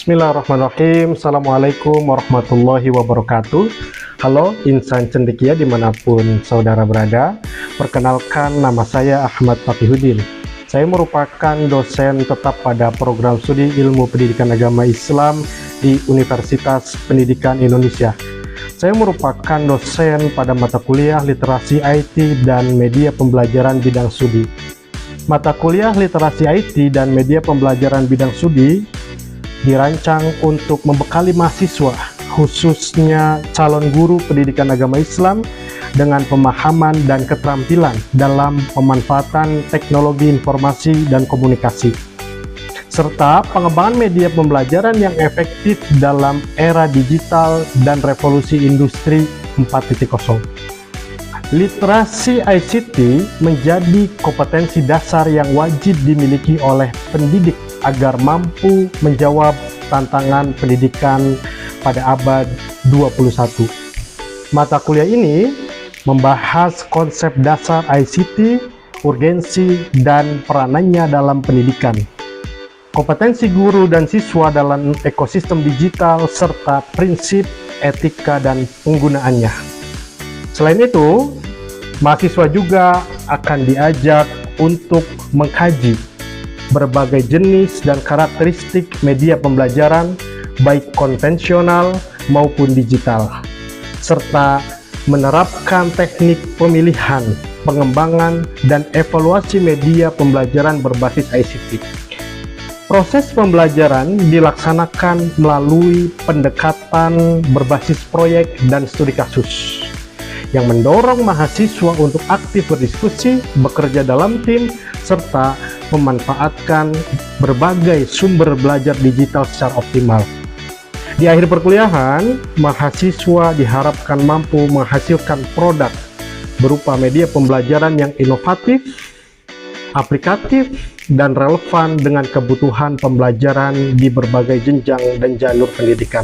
Bismillahirrahmanirrahim. Assalamualaikum warahmatullahi wabarakatuh. Halo insan cendekia dimanapun saudara berada. Perkenalkan, nama saya Ahmad Fakihudin. Saya merupakan dosen tetap pada program studi ilmu pendidikan agama Islam di Universitas Pendidikan Indonesia. Saya merupakan dosen pada mata kuliah literasi IT dan media pembelajaran bidang studi. Mata kuliah literasi IT dan media pembelajaran bidang studi dirancang untuk membekali mahasiswa, khususnya calon guru pendidikan agama Islam, dengan pemahaman dan keterampilan dalam pemanfaatan teknologi informasi dan komunikasi, serta pengembangan media pembelajaran yang efektif dalam era digital dan revolusi industri 4.0. Literasi ICT menjadi kompetensi dasar yang wajib dimiliki oleh pendidik agar mampu menjawab tantangan pendidikan pada abad 21. Mata kuliah ini membahas konsep dasar ICT, urgensi, dan peranannya dalam pendidikan, kompetensi guru dan siswa dalam ekosistem digital, serta prinsip etika dan penggunaannya. Selain itu, mahasiswa juga akan diajak untuk mengkaji berbagai jenis dan karakteristik media pembelajaran, baik konvensional maupun digital, serta menerapkan teknik pemilihan, pengembangan, dan evaluasi media pembelajaran berbasis ICT. Proses pembelajaran dilaksanakan melalui pendekatan berbasis proyek dan studi kasus, yang mendorong mahasiswa untuk aktif berdiskusi, bekerja dalam tim, serta memanfaatkan berbagai sumber belajar digital secara optimal. Di akhir perkuliahan, mahasiswa diharapkan mampu menghasilkan produk berupa media pembelajaran yang inovatif, aplikatif, dan relevan dengan kebutuhan pembelajaran di berbagai jenjang dan jalur pendidikan.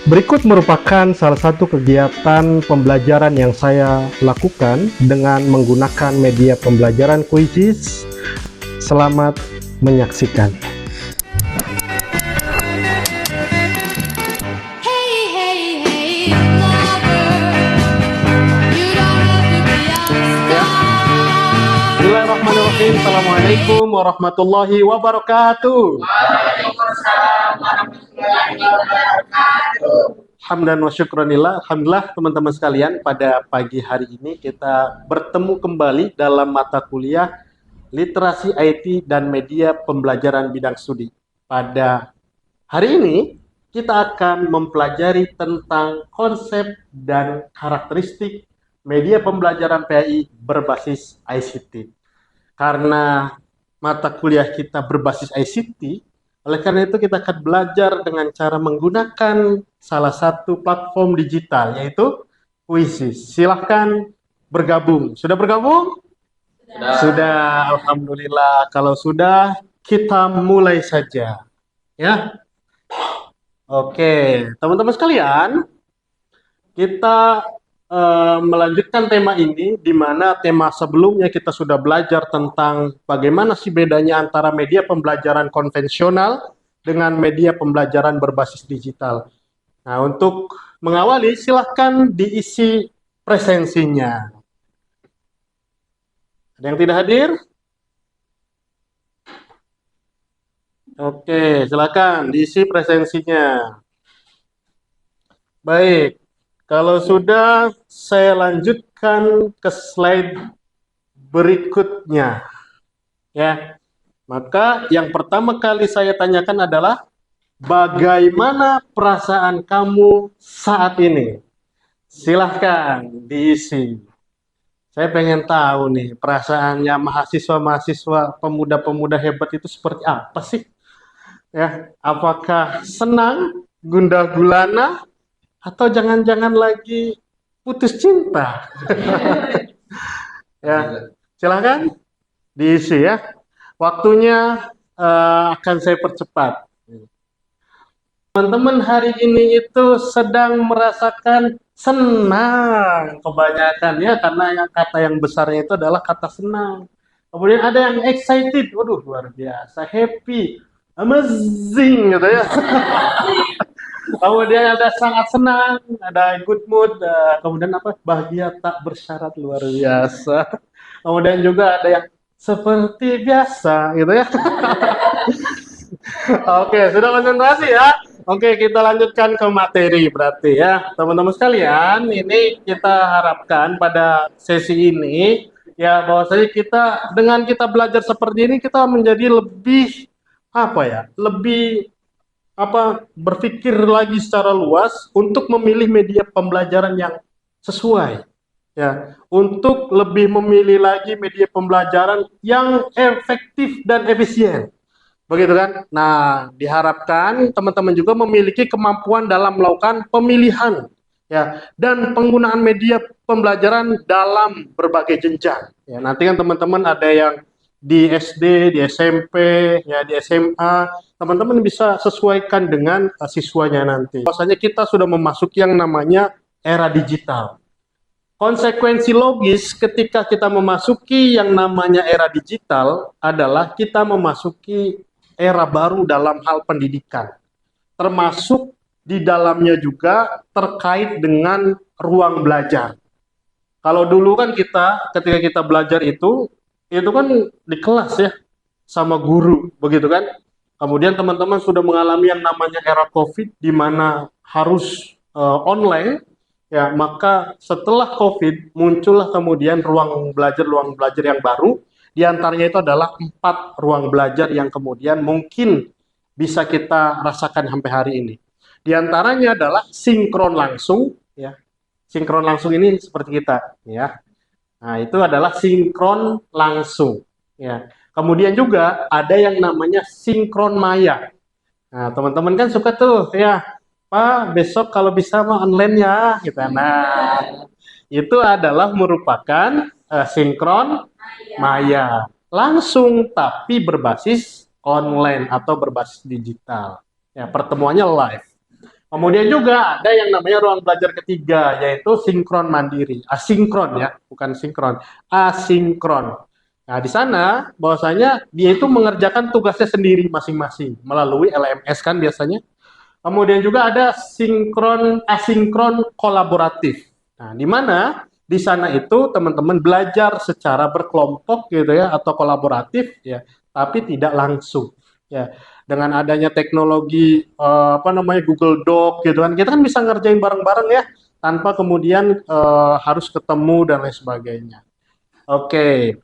Berikut merupakan salah satu kegiatan pembelajaran yang saya lakukan dengan menggunakan media pembelajaran Quizzes. Selamat menyaksikan. Bismillahirrahmanirrahim. Assalamualaikum warahmatullahi wabarakatuh. Waalaikumsalam warahmatullahi wabarakatuh. Hamdan wa syukranillah. Alhamdulillah teman-teman sekalian, pada pagi hari ini kita bertemu kembali dalam mata kuliah literasi IT dan media pembelajaran bidang studi. Pada hari ini kita akan mempelajari tentang konsep dan karakteristik media pembelajaran PAI berbasis ICT. Karena mata kuliah kita berbasis ICT, oleh karena itu kita akan belajar dengan cara menggunakan salah satu platform digital, yaitu Quizzes. Silahkan bergabung. Sudah bergabung? Sudah, alhamdulillah. Kalau sudah, kita mulai saja. Ya. Oke, teman-teman sekalian, kita melanjutkan tema ini, di mana tema sebelumnya kita sudah belajar tentang bagaimana sih bedanya antara media pembelajaran konvensional dengan media pembelajaran berbasis digital. Nah, untuk mengawali, silahkan diisi presensinya. Ada yang tidak hadir? Oke, silakan diisi presensinya. Baik, kalau sudah, saya lanjutkan ke slide berikutnya. Ya, maka yang pertama kali saya tanyakan adalah bagaimana perasaan kamu saat ini? Silahkan diisi. Saya pengen tahu nih, perasaannya mahasiswa-mahasiswa, pemuda-pemuda hebat itu seperti apa sih? Ya, apakah senang, gundah gulana, atau jangan-jangan lagi putus cinta? Ya, silahkan diisi ya. Waktunya akan saya percepat. Teman-teman hari ini itu sedang merasakan senang kebanyakan ya, karena yang kata yang besarnya itu adalah kata senang. Kemudian ada yang excited, waduh luar biasa, happy, amazing gitu ya. Kemudian ada sangat senang, ada good mood, kemudian apa? Bahagia tak bersyarat luar biasa. Kemudian juga ada yang seperti biasa gitu ya. Oke, sudah konsentrasi ya. Oke, kita lanjutkan ke materi berarti ya. Teman-teman sekalian, ini kita harapkan pada sesi ini ya bahwasanya kita dengan kita belajar seperti ini kita menjadi lebih apa ya? Lebih apa berpikir lagi secara luas untuk memilih media pembelajaran yang sesuai ya, untuk lebih memilih lagi media pembelajaran yang efektif dan efisien. Begitu kan? Nah, diharapkan teman-teman juga memiliki kemampuan dalam melakukan pemilihan ya dan penggunaan media pembelajaran dalam berbagai jenjang. Ya, nanti kan teman-teman ada yang di SD, di SMP, ya di SMA, teman-teman bisa sesuaikan dengan siswanya nanti. Bahwasanya kita sudah memasuki yang namanya era digital. Konsekuensi logis ketika kita memasuki yang namanya era digital adalah kita memasuki era baru dalam hal pendidikan. Termasuk di dalamnya juga terkait dengan ruang belajar. Kalau dulu kan kita ketika kita belajar itu kan di kelas ya sama guru, begitu kan? Kemudian teman-teman sudah mengalami yang namanya era COVID di mana harus online. Ya, maka setelah COVID muncullah kemudian ruang belajar yang baru. Di antaranya itu adalah 4 ruang belajar yang kemudian mungkin bisa kita rasakan sampai hari ini. Di antaranya adalah sinkron langsung, ya. Sinkron langsung ini seperti kita, ya. Nah, itu adalah sinkron langsung, ya. Kemudian juga ada yang namanya sinkron maya. Nah, teman-teman kan suka tuh, ya. Pak, besok kalau bisa mah online ya, gitu. Nah, itu adalah merupakan sinkron maya. Langsung tapi berbasis online atau berbasis digital. Ya, pertemuannya live. Kemudian juga ada yang namanya ruang belajar ketiga, yaitu sinkron mandiri. Asinkron ya, bukan sinkron. Asinkron. Nah, di sana bahwasanya dia itu mengerjakan tugasnya sendiri masing-masing melalui LMS kan biasanya. Kemudian juga ada sinkron, asinkron kolaboratif. Nah, di mana di sana itu teman-teman belajar secara berkelompok gitu ya atau kolaboratif ya, tapi tidak langsung. Ya, dengan adanya teknologi apa namanya Google Doc gitu kan, kita kan bisa ngerjain bareng-bareng ya tanpa kemudian harus ketemu dan lain sebagainya. Oke.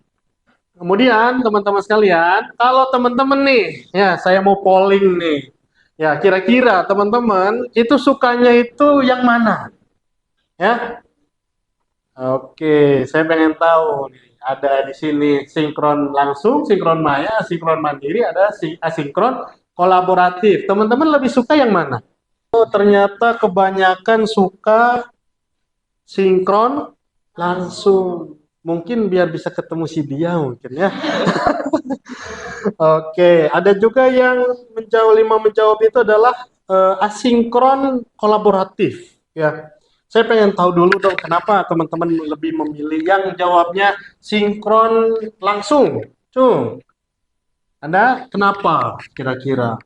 Kemudian teman-teman sekalian, kalau teman-teman nih, ya saya mau polling nih. Ya, kira-kira teman-teman itu sukanya itu yang mana? Ya. Oke, saya pengen tahu nih. Ada di sini sinkron langsung, sinkron maya, sinkron mandiri, ada asinkron kolaboratif. Teman-teman lebih suka yang mana? Oh, ternyata kebanyakan suka sinkron langsung. Mungkin biar bisa ketemu si dia mungkin ya. Oke, ada juga yang menjawab itu adalah asinkron kolaboratif. Ya, saya pengen tahu dulu dong kenapa teman-teman lebih memilih yang jawabnya sinkron langsung. Cung, Anda kenapa kira-kira?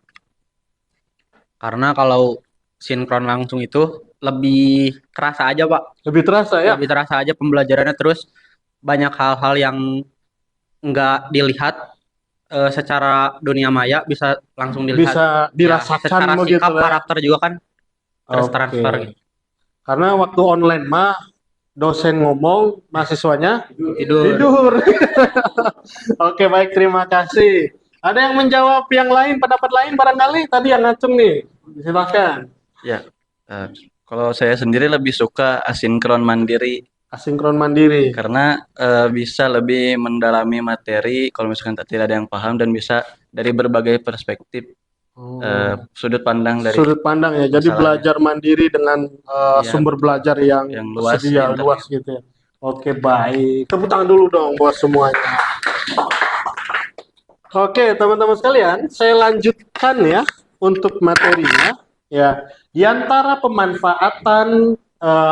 Karena kalau sinkron langsung itu lebih terasa aja, Pak. Lebih terasa ya? Lebih terasa aja pembelajarannya, terus banyak hal-hal yang nggak dilihat secara dunia maya bisa langsung dilihat. Bisa Ya, dirasakan secara begitu sikap ya? karakter juga kan terus Oke. transfer gitu. Karena waktu online mah dosen ngomong, mahasiswanya Tidur. tidur. Oke, baik, terima kasih. Ada yang menjawab yang lain, pendapat lain barangkali? Tadi yang ngacung nih, silakan. Ya, eh, kalau saya sendiri lebih suka asinkron mandiri Asinkron mandiri. karena bisa lebih mendalami materi kalau misalkan tidak ada yang paham dan bisa dari berbagai perspektif sudut pandang dari Sudut pandang ya, jadi masalahnya. belajar mandiri dengan Iya, sumber belajar yang yang luas di tersedia internet. luas gitu ya. Oke, baik. Tepuk tangan dulu dong buat semuanya. Oke, teman-teman sekalian, saya lanjutkan ya untuk materinya. Ya, di antara pemanfaatan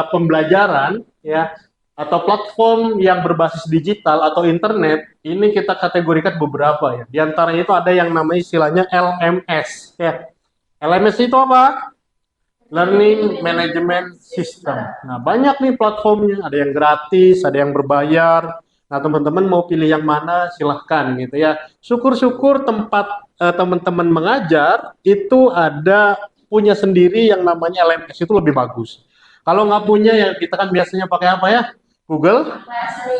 pembelajaran ya atau platform yang berbasis digital atau internet, ini kita kategorikan beberapa ya. Di antaranya itu ada yang namanya istilahnya LMS ya. LMS itu apa? Learning Management System. Nah, banyak nih platformnya, ada yang gratis, ada yang berbayar. Nah, teman-teman mau pilih yang mana, silahkan gitu ya. Syukur-syukur tempat teman-teman mengajar itu ada punya sendiri yang namanya LMS itu lebih bagus. Kalau nggak punya ya kita kan biasanya pakai apa ya? Google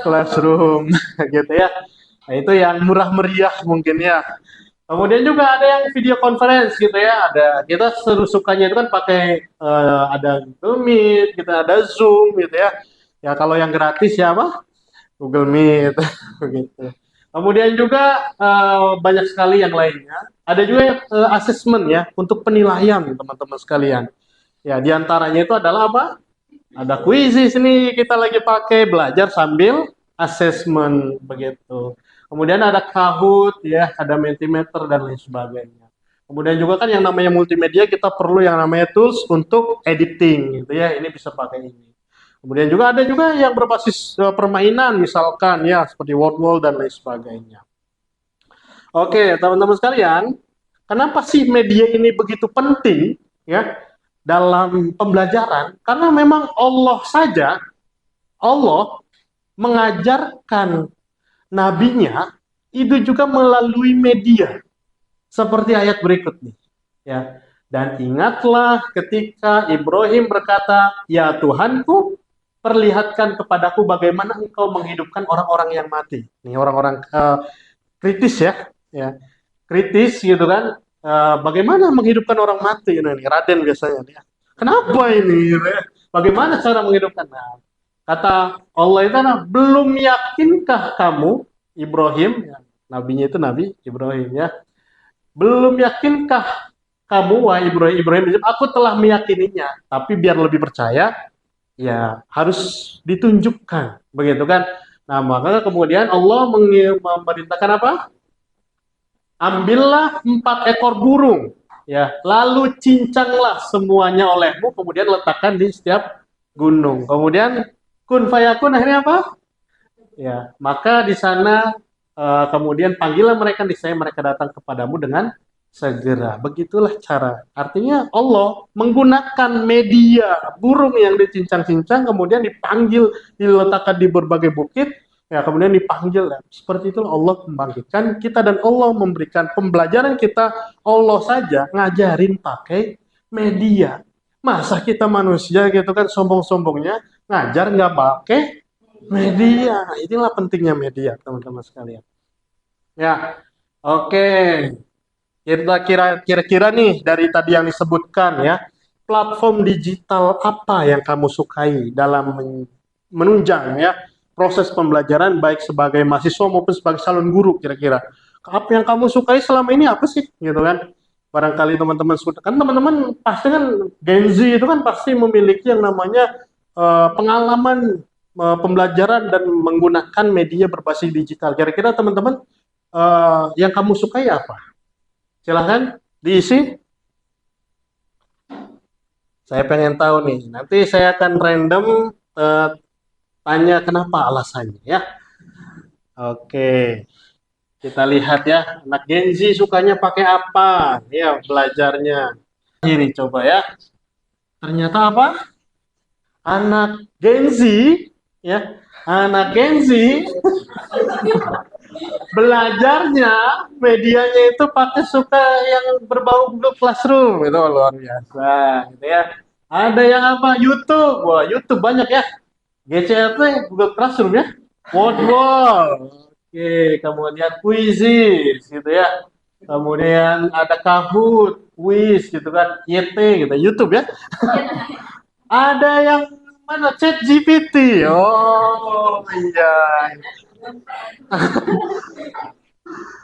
Classroom gitu ya. Nah, itu yang murah meriah mungkin ya. Kemudian juga ada yang video conference gitu ya. Ada kita sukanya itu kan pakai ada Google Meet, kita ada Zoom gitu ya. Ya kalau yang gratis ya apa? Google Meet begitu. Kemudian juga banyak sekali yang lainnya. Ada juga assessment ya untuk penilaian teman-teman sekalian. Ya diantaranya itu adalah apa? Ada kuisis nih kita lagi pakai belajar sambil assessment begitu. Kemudian ada Kahoot ya, ada Mentimeter dan lain sebagainya. Kemudian juga kan yang namanya multimedia kita perlu yang namanya tools untuk editing gitu ya. Ini bisa pakai ini. Kemudian juga ada juga yang berbasis permainan misalkan ya seperti Word Wall dan lain sebagainya. Oke, teman-teman sekalian, kenapa sih media ini begitu penting ya dalam pembelajaran? Karena memang Allah saja, Allah mengajarkan nabinya itu juga melalui media. Seperti ayat berikut nih. Ya. Dan ingatlah ketika Ibrahim berkata, "Ya Tuhanku, perlihatkan kepadaku bagaimana engkau menghidupkan orang-orang yang mati." Nih orang-orang kritis ya. Ya. Kritis gitu kan. Bagaimana menghidupkan orang mati? Nah, ini Raden biasanya nih. Kenapa ini? Gitu ya? Bagaimana cara menghidupkan? Nah, kata Allah itu, nah, belum yakinkah kamu, Ibrahim, ya, nabinya itu Nabi Ibrahim ya, belum yakinkah kamu, wahai Ibrahim, aku telah meyakininya, tapi biar lebih percaya, ya harus ditunjukkan, begitu kan? Nah, maka kemudian Allah memerintahkan apa? Ambillah 4 ekor burung, ya, lalu cincanglah semuanya olehmu, kemudian letakkan di setiap gunung. Kemudian kun fayakun akhirnya apa? Ya, maka di sana kemudian panggillah mereka, niscaya mereka datang kepadamu dengan segera. Begitulah cara. Artinya Allah menggunakan media burung yang dicincang-cincang, kemudian dipanggil, diletakkan di berbagai bukit, ya kemudian dipanggil. Ya. Seperti itu Allah membangkitkan kita dan Allah memberikan pembelajaran kita. Allah saja ngajarin pakai media. Masa kita manusia gitu kan sombong-sombongnya ngajar nggak pakai media. Nah, inilah pentingnya media, teman-teman sekalian. Ya, oke. Kira-kira nih dari tadi yang disebutkan ya, platform digital apa yang kamu sukai dalam menunjang ya proses pembelajaran baik sebagai mahasiswa maupun sebagai calon guru kira-kira. Apa yang kamu sukai selama ini apa sih gitu kan? Barangkali teman-teman sudah kan teman-teman pasti kan Gen Z itu kan pasti memiliki yang namanya pengalaman pembelajaran dan menggunakan media berbasis digital. Kira-kira teman-teman yang kamu sukai apa? Silahkan diisi. Saya pengen tahu nih. Nanti saya akan random tanya kenapa alasannya ya. Oke. Kita lihat ya. Anak Gen Z sukanya pakai apa? Ya, belajarnya. Ini coba ya. Ternyata apa? Anak Gen Z ya. Anak Gen Z belajarnya medianya itu pakai suka yang berbau Google Classroom itu luar biasa gitu ya. Ada yang apa YouTube, wah YouTube banyak ya. GCRT Google Classroom ya. Wordwall, oke, kemudian Quizizz gitu ya. Kemudian ada Kahoot, Quiz gitu kan, YT gitu, YouTube ya. Ada yang mana Chat GPT, oh iya.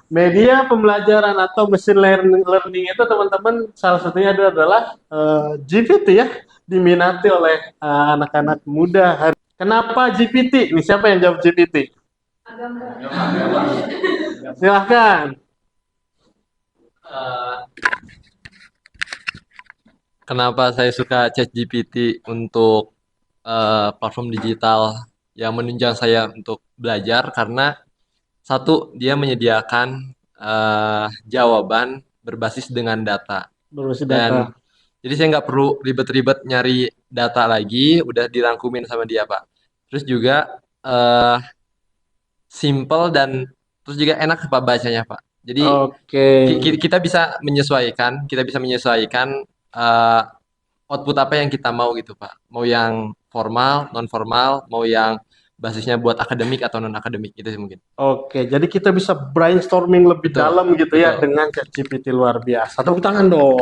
Media pembelajaran atau machine learning itu teman-teman salah satunya adalah GPT ya, diminati oleh anak-anak muda. Kenapa GPT? Ini siapa yang jawab GPT? Silahkan. Kenapa saya suka ChatGPT untuk platform digital yang menunjang saya untuk belajar karena satu, dia menyediakan jawaban berbasis dengan data. Berbasis Dan data. jadi saya nggak perlu ribet-ribet nyari data lagi, udah dirangkumin sama dia, Pak. Terus juga eh simple dan terus juga enak Pak bacanya, Pak. Jadi Oke. kita bisa menyesuaikan eh, output apa yang kita mau gitu, Pak. Mau yang formal, non formal, mau yang basisnya buat akademik atau non akademik gitu sih mungkin. Oke, jadi kita bisa brainstorming lebih Betul, dalam gitu ya betul. dengan ChatGPT luar biasa. Tepuk tangan dong.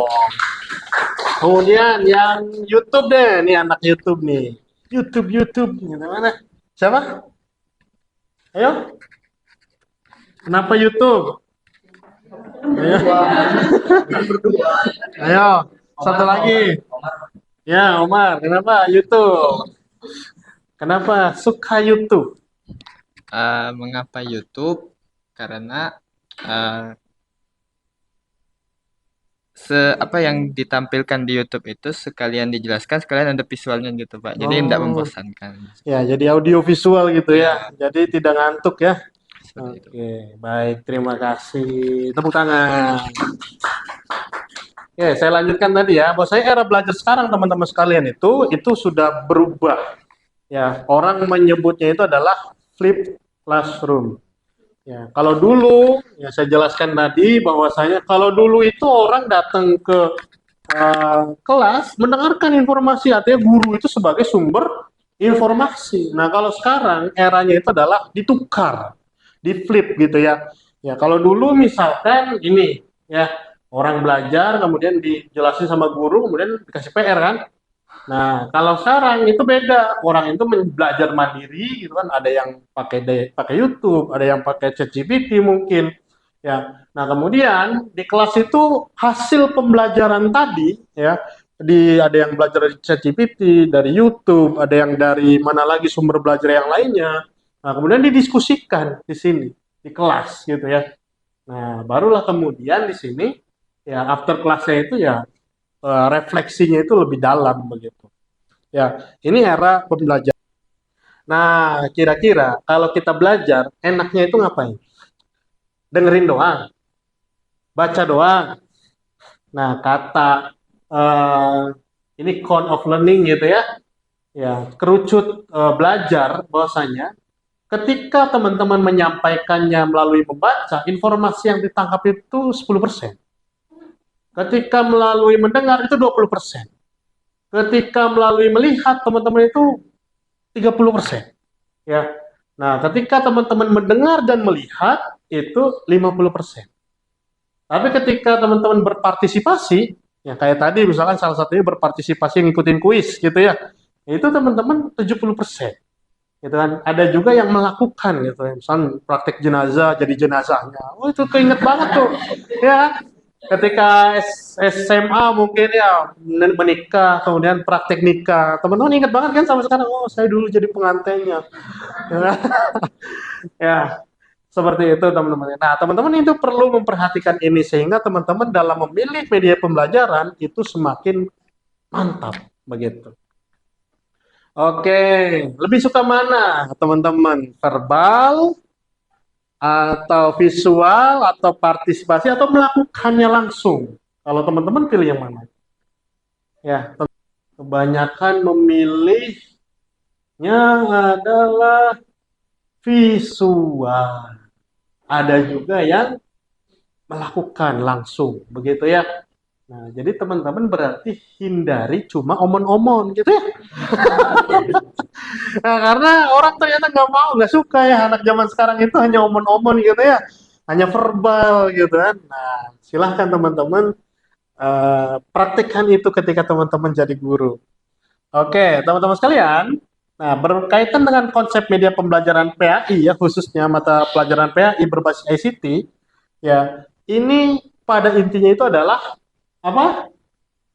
Kemudian yang YouTube deh, nih anak YouTube nih. YouTube, gitu mana? Siapa? Ayo, kenapa YouTube? Ayo, ayo, satu lagi. Ya, Omar, kenapa YouTube? Kenapa suka YouTube? Mengapa YouTube? Karena eh, apa yang ditampilkan di YouTube itu sekalian dijelaskan, sekalian ada visualnya gitu, Pak. Jadi tidak Oh, membosankan. ya, jadi audio visual gitu ya. Jadi tidak ngantuk ya. Seperti itu. Oke, baik, terima kasih. Tepuk tangan. Oke, saya lanjutkan tadi ya. Bahwa saya era belajar sekarang teman-teman sekalian itu sudah berubah. Ya, orang menyebutnya itu adalah flip classroom. Ya, kalau dulu ya saya jelaskan tadi bahwasanya kalau dulu itu orang datang ke kelas mendengarkan informasi, artinya guru itu sebagai sumber informasi. Nah, kalau sekarang eranya itu adalah ditukar, di flip gitu ya. Ya, kalau dulu misalkan ini ya, orang belajar kemudian dijelasin sama guru kemudian dikasih PR kan. Nah, kalau sekarang itu beda. Orang itu belajar mandiri gitu kan, ada yang pakai YouTube, ada yang pakai ChatGPT mungkin. Ya. Nah, kemudian di kelas itu hasil pembelajaran tadi ya, ada yang belajar dari ChatGPT, dari YouTube, ada yang dari mana lagi sumber belajar yang lainnya. Nah, kemudian didiskusikan di sini di kelas gitu ya. Nah, barulah kemudian di sini ya after kelasnya itu ya refleksinya itu lebih dalam begitu. Ya, ini era pembelajaran. Nah, kira-kira kalau kita belajar, enaknya itu ngapain? Dengerin doang, baca doang. Nah, kata eh, ini count of learning gitu ya. Ya, kerucut belajar bahwasanya ketika teman-teman menyampaikannya melalui membaca, informasi yang ditangkap itu 10%. Ketika melalui mendengar itu 20%. Ketika melalui melihat teman-teman itu 30%. Ya. Nah, ketika teman-teman mendengar dan melihat itu 50%. Tapi ketika teman-teman berpartisipasi, ya kayak tadi misalkan salah satunya berpartisipasi ngikutin kuis gitu ya. Itu teman-teman 70%. Gitu kan. Ada juga yang melakukan gitu ya. Misalnya praktek jenazah jadi jenazahnya. Oh, itu keinget banget tuh. Ya, ketika SMA mungkin ya menikah, kemudian praktek nikah. Teman-teman ingat banget kan sampai sekarang, oh saya dulu jadi pengantinnya. Ya, seperti itu teman-teman. Nah, teman-teman itu perlu memperhatikan ini sehingga teman-teman dalam memilih media pembelajaran itu semakin mantap begitu. Oke, lebih suka mana teman-teman? Verbal atau visual atau partisipasi atau melakukannya langsung? Kalau teman-teman pilih yang mana? Ya, kebanyakan memilihnya adalah visual. Ada juga yang melakukan langsung, begitu ya. Nah, jadi teman-teman berarti hindari cuma omon-omon gitu ya. Nah, karena orang ternyata nggak mau, nggak suka ya anak zaman sekarang itu hanya omon-omon gitu ya, hanya verbal gitu kan. Nah, silahkan teman-teman praktikkan itu ketika teman-teman jadi guru. Oke, teman-teman sekalian. Nah, berkaitan dengan konsep media pembelajaran PAI ya, khususnya mata pelajaran PAI berbasis ICT, ya, ini pada intinya itu adalah apa?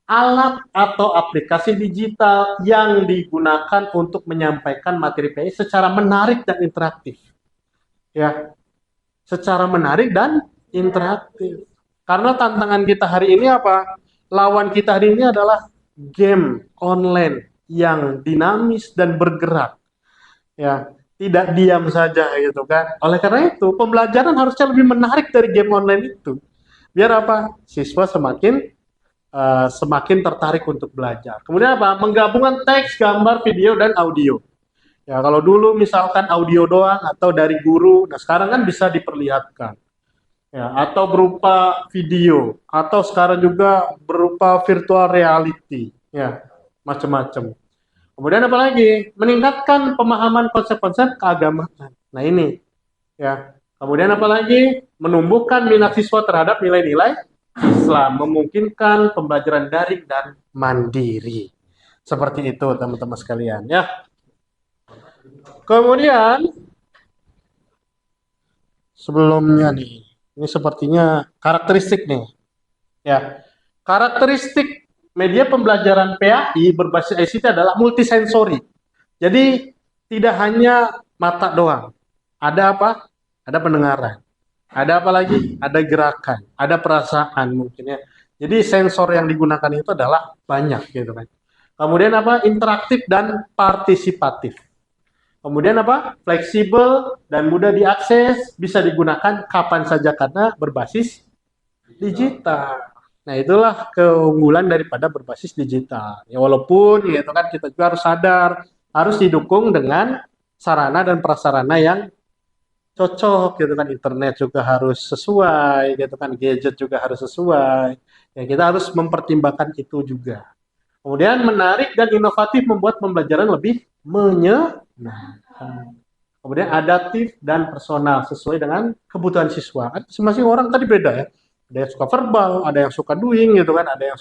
Alat atau aplikasi digital yang digunakan untuk menyampaikan materi PI secara menarik dan interaktif. Ya, secara menarik dan interaktif. Karena tantangan kita hari ini apa? Lawan kita hari ini adalah game online yang dinamis dan bergerak. ya, tidak diam saja gitu kan. Oleh karena itu, pembelajaran harusnya lebih menarik dari game online itu. Biar apa? Siswa semakin tertarik untuk belajar. Kemudian apa? Menggabungkan teks, gambar, video, dan audio. Ya, kalau dulu misalkan audio doang atau dari guru, nah sekarang kan bisa diperlihatkan. Ya, atau berupa video, atau sekarang juga berupa virtual reality, ya, macam-macam. Kemudian apa lagi? Meningkatkan pemahaman konsep-konsep keagamaan. Nah ini, ya. Kemudian apa lagi? Menumbuhkan minat siswa terhadap nilai-nilai Islam, memungkinkan pembelajaran daring dan mandiri. Seperti itu, teman-teman sekalian, ya. Kemudian sebelumnya nih, ini sepertinya karakteristik nih, ya. Karakteristik media pembelajaran PAI berbasis ICT adalah multisensori. Jadi tidak hanya mata doang. Ada apa? Ada pendengaran. Ada apa lagi? Ada gerakan, ada perasaan mungkin ya. Jadi sensor yang digunakan itu adalah banyak gitu kan. Kemudian apa? Interaktif dan partisipatif. Kemudian apa? Fleksibel dan mudah diakses, bisa digunakan kapan saja karena berbasis digital. Nah, itulah keunggulan daripada berbasis digital. Ya walaupun gitu kan kita juga harus sadar, harus didukung dengan sarana dan prasarana yang cocok gitu kan. Internet juga harus sesuai gitu kan, gadget juga harus sesuai. Ya kita harus mempertimbangkan itu juga. Kemudian menarik dan inovatif membuat pembelajaran lebih menyenangkan. Kemudian adaptif dan personal sesuai dengan kebutuhan siswa. Masing-masing orang tadi beda ya. Ada yang suka verbal, ada yang suka doing gitu kan, ada yang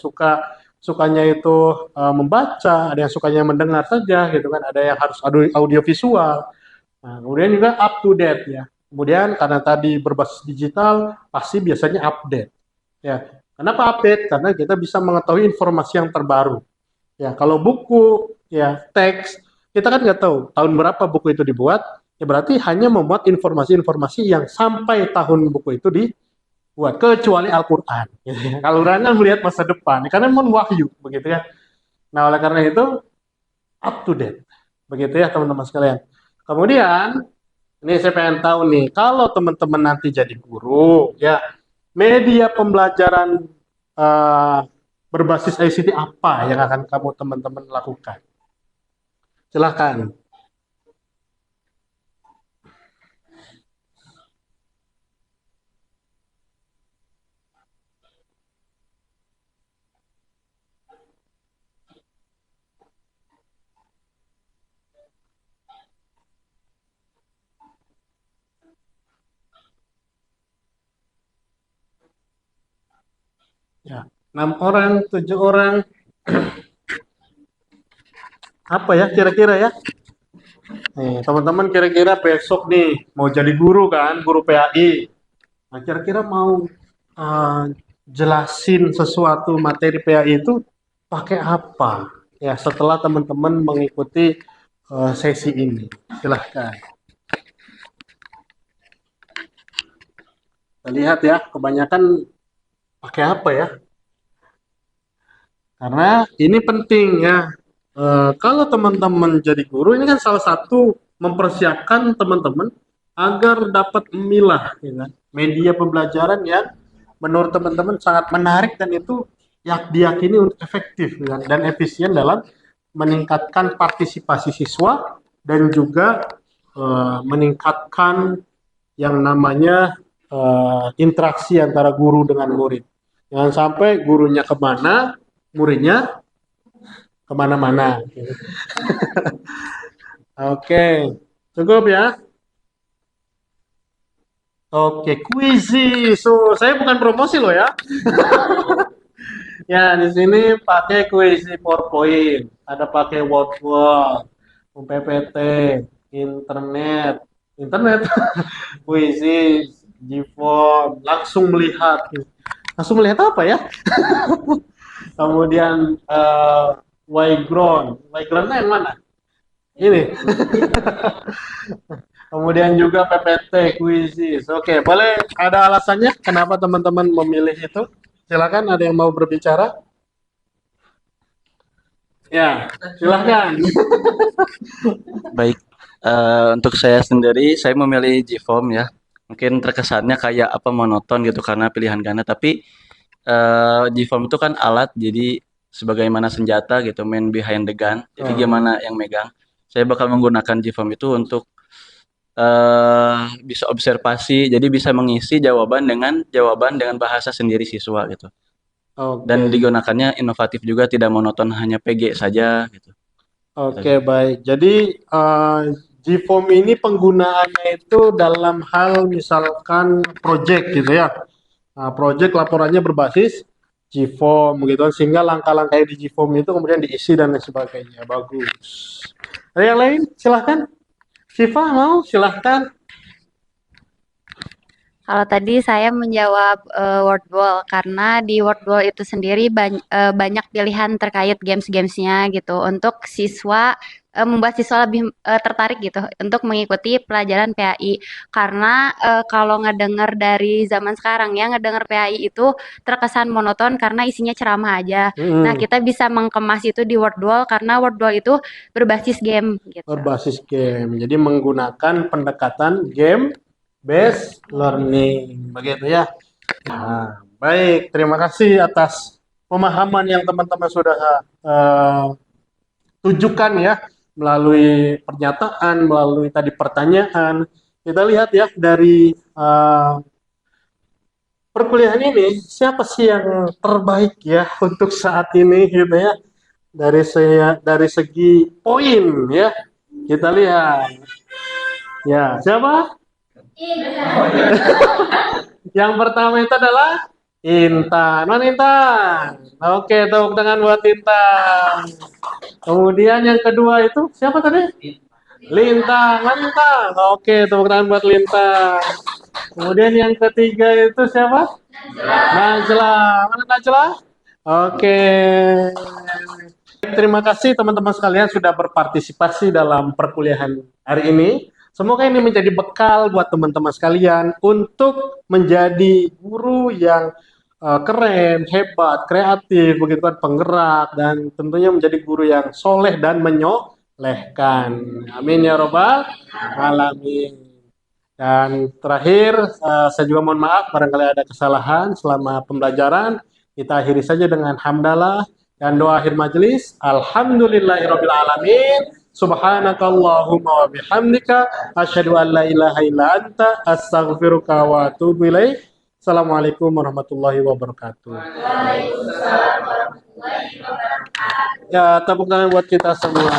sukanya itu membaca, ada yang sukanya mendengar saja gitu kan, ada yang harus audio visual. Nah, kemudian juga up to date ya. Kemudian karena tadi berbasis digital, pasti biasanya update. Ya, kenapa update? Karena kita bisa mengetahui informasi yang terbaru. Ya, kalau buku, ya teks, kita kan nggak tahu tahun berapa buku itu dibuat. Ya berarti hanya memuat informasi-informasi yang sampai tahun buku itu dibuat, kecuali Al-Quran. Gitu ya. Kalau Al-Quran kan melihat masa depan, karena memang wahyu, begitu ya. Nah, oleh karena itu up to date, begitu ya teman-teman sekalian. Kemudian ini saya pengen tahu nih, kalau teman-teman nanti jadi guru, ya media pembelajaran eh, berbasis ICT apa yang akan kamu teman-teman lakukan? Silahkan. Ya, 6 orang, 7 orang, apa ya kira-kira ya? Nih, teman-teman kira-kira besok nih mau jadi guru kan, guru PAI. Nah, kira-kira mau uh, jelasin sesuatu materi PAI itu pakai apa? Ya, setelah teman-teman mengikuti sesi ini. Silahkan. Kita lihat ya, kebanyakan pakai apa ya? Karena ini penting ya. Kalau teman-teman jadi guru, ini kan salah satu mempersiapkan teman-teman agar dapat memilah ya kan, media pembelajaran yang menurut teman-teman sangat menarik dan itu yang diyakini untuk efektif ya kan, dan efisien dalam meningkatkan partisipasi siswa dan juga meningkatkan yang namanya interaksi antara guru dengan murid. Jangan sampai gurunya kemana, muridnya kemana-mana. Oke, cukup ya. Oke, kuisi. So, saya bukan promosi loh ya. Ya, di sini pakai kuisi PowerPoint, ada pakai Word, PPT, internet, kuisi, GForm, langsung melihat. Langsung melihat apa ya? Kemudian Ygroundnya yang mana? Ini. Kemudian juga PPT, kuisis. Oke, boleh ada alasannya kenapa teman-teman memilih itu? Silakan, ada yang mau berbicara? Ya, silakan. Baik, Untuk saya sendiri, saya memilih G-Form ya. Mungkin terkesannya kayak apa monoton gitu karena pilihan ganda, tapi G-Form itu kan alat, jadi sebagaimana senjata gitu, man behind the gun. Jadi gimana yang megang? Saya bakal menggunakan G-Form itu untuk bisa observasi, jadi bisa mengisi jawaban dengan bahasa sendiri siswa gitu. Dan Oke. digunakannya inovatif juga, tidak monoton hanya PG saja gitu. Oke, baik. Jadi Gform ini penggunaannya itu dalam hal misalkan project gitu ya. Nah, project laporannya berbasis Gform gitu kan, sehingga langkah-langkah di Gform itu kemudian diisi dan lain sebagainya. Bagus. Ada yang lain? Silahkan. Siva mau? Silahkan. Kalau tadi saya menjawab Wordwall karena di Wordwall itu sendiri banyak pilihan terkait games-gamesnya gitu untuk siswa membuat siswa lebih tertarik gitu untuk mengikuti pelajaran PAI karena kalau ngedenger dari zaman sekarang ya ngedenger PAI itu terkesan monoton karena isinya ceramah aja. Nah, kita bisa mengemas itu di Wordwall karena Wordwall itu berbasis game gitu. Berbasis game. Jadi menggunakan pendekatan game based learning, begitu ya. Nah, baik, terima kasih atas pemahaman yang teman-teman sudah tunjukkan ya melalui pernyataan, melalui tadi pertanyaan. Kita lihat ya dari perkuliahan ini siapa sih yang terbaik ya untuk saat ini gitu ya dari segi poin ya. Kita lihat ya siapa? Yang pertama itu adalah Intan. Mana Intan? Oke, tepuk tangan buat Intan. Kemudian yang kedua itu siapa tadi? Lintang. Mana Lintang? Oke, tepuk tangan buat Lintang. Kemudian yang ketiga itu siapa? Najla. Mana Najla? Oke. Terima kasih teman-teman sekalian sudah berpartisipasi dalam perkuliahan hari ini. Semoga ini menjadi bekal buat teman-teman sekalian untuk menjadi guru yang keren, hebat, kreatif, begitu kan, penggerak, dan tentunya menjadi guru yang soleh dan menyolehkan. Amin ya robbal alamin. Dan terakhir, saya juga mohon maaf barangkali ada kesalahan selama pembelajaran. Kita akhiri saja dengan hamdalah dan doa akhir majelis. Alhamdulillahirabbil alamin. Subhanakallahumma wa bihamdika asyhadu an la ilaha illa anta astaghfiruka wa atubu ilaik. Assalamualaikum warahmatullahi wabarakatuh. Waalaikumsalam warahmatullahi wabarakatuh. Ya, tepuk tangan buat kita semua.